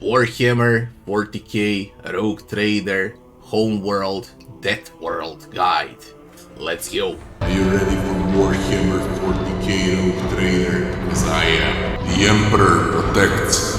Warhammer 40k Rogue Trader Homeworld Deathworld Guide. Let's go. Are you ready for Warhammer 40k Rogue Trader? Because I am. The Emperor protects.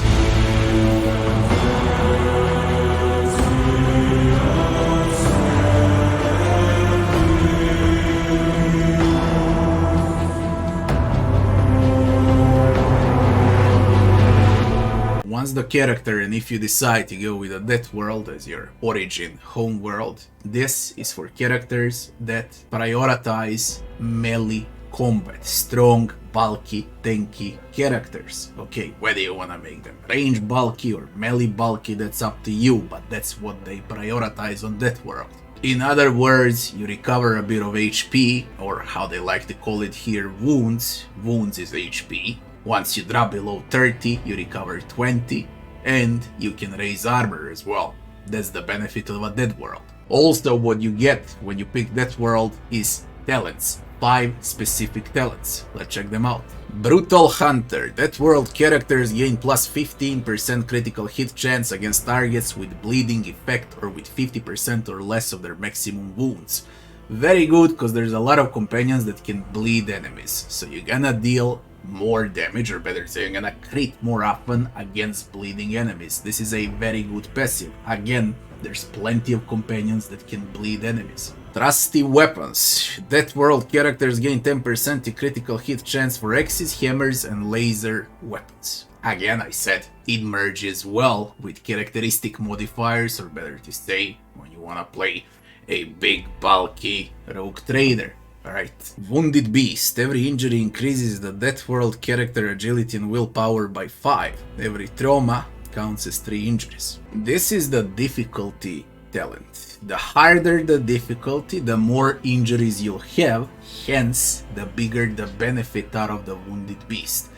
Once the character, and if you decide to go with a Deathworld as your origin homeworld, this is for characters that prioritize melee combat. Strong, bulky, tanky characters. Okay, whether you wanna make them range bulky or melee bulky, that's up to you, but that's what they prioritize on Deathworld. In other words, you recover a bit of HP, or how they like to call it here, wounds. Wounds is HP. Once you drop below 30, you recover 20, and you can raise armor as well. That's the benefit of a Deathworld. Also, what you get when you pick Deathworld is talents. 5 specific talents. Let's check them out. Brutal Hunter. Deathworld characters gain plus 15% critical hit chance against targets with bleeding effect or with 50% or less of their maximum wounds. Very good, because there's a lot of companions that can bleed enemies. So you're gonna deal more damage, or better say, you're gonna crit more often against bleeding enemies. This is a very good passive. Again, there's plenty of companions that can bleed enemies. Trusty Weapons. Deathworld characters gain 10% to critical hit chance for axes, hammers, and laser weapons. Again, I said it merges well with characteristic modifiers, or better to say, when you wanna play a big bulky rogue trader. Alright. Wounded Beast. Every injury increases the Deathworld character agility and willpower by 5. Every trauma counts as 3 injuries. This is the difficulty talent. The harder the difficulty, the more injuries you'll have, hence the bigger the benefit out of the Wounded Beast.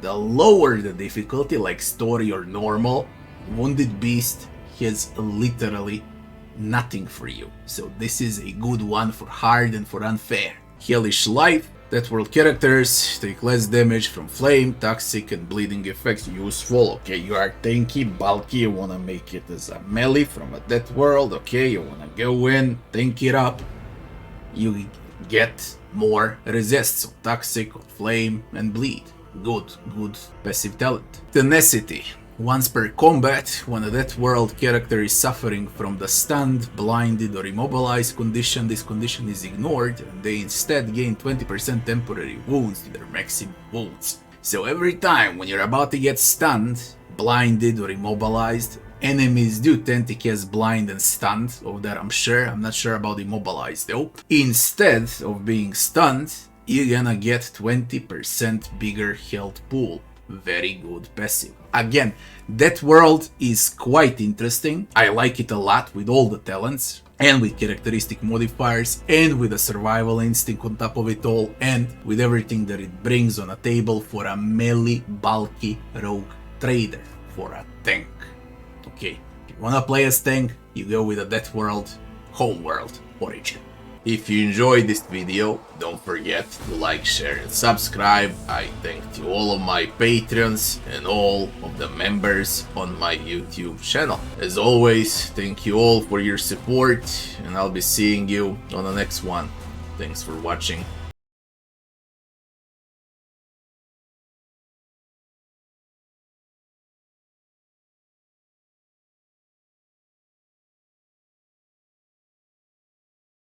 The lower the difficulty, like story or normal, Wounded Beast has literally nothing for you. So this is a good one for hard and for unfair. Hellish Life. Deathworld characters take less damage from flame, toxic, and bleeding effects. Useful. Okay, you are tanky, bulky, you wanna make it as a melee from a Deathworld. Okay, you wanna go in, tank it up. You get more resist, so toxic, flame, and bleed. Good passive talent. Tenacity. Once per combat, when a Deathworld character is suffering from the stunned, blinded, or immobilized condition, this condition is ignored, and they instead gain 20% temporary wounds to their maximum wounds. So every time when you're about to get stunned, blinded, or immobilized, enemies do tend to cast blind and stunned. Of that I'm sure. I'm not sure about immobilized though. Instead of being stunned, you're gonna get 20% bigger health pool. Very good passive. Again, Deathworld is quite interesting. I like it a lot with all the talents and with characteristic modifiers and with a survival instinct on top of it all and with everything that it brings on a table for a melee bulky rogue trader, for a tank. Okay, if you wanna play as tank, you go with a Deathworld Homeworld origin. If you enjoyed this video, don't forget to like, share, and subscribe. I thank to all of my patrons and all of the members on my YouTube channel. As always, thank you all for your support, and I'll be seeing you on the next one. Thanks for watching.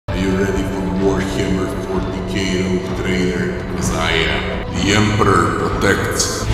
Are you ready for Warhammer 40k Rogue Trader? Because I am. The Emperor protects.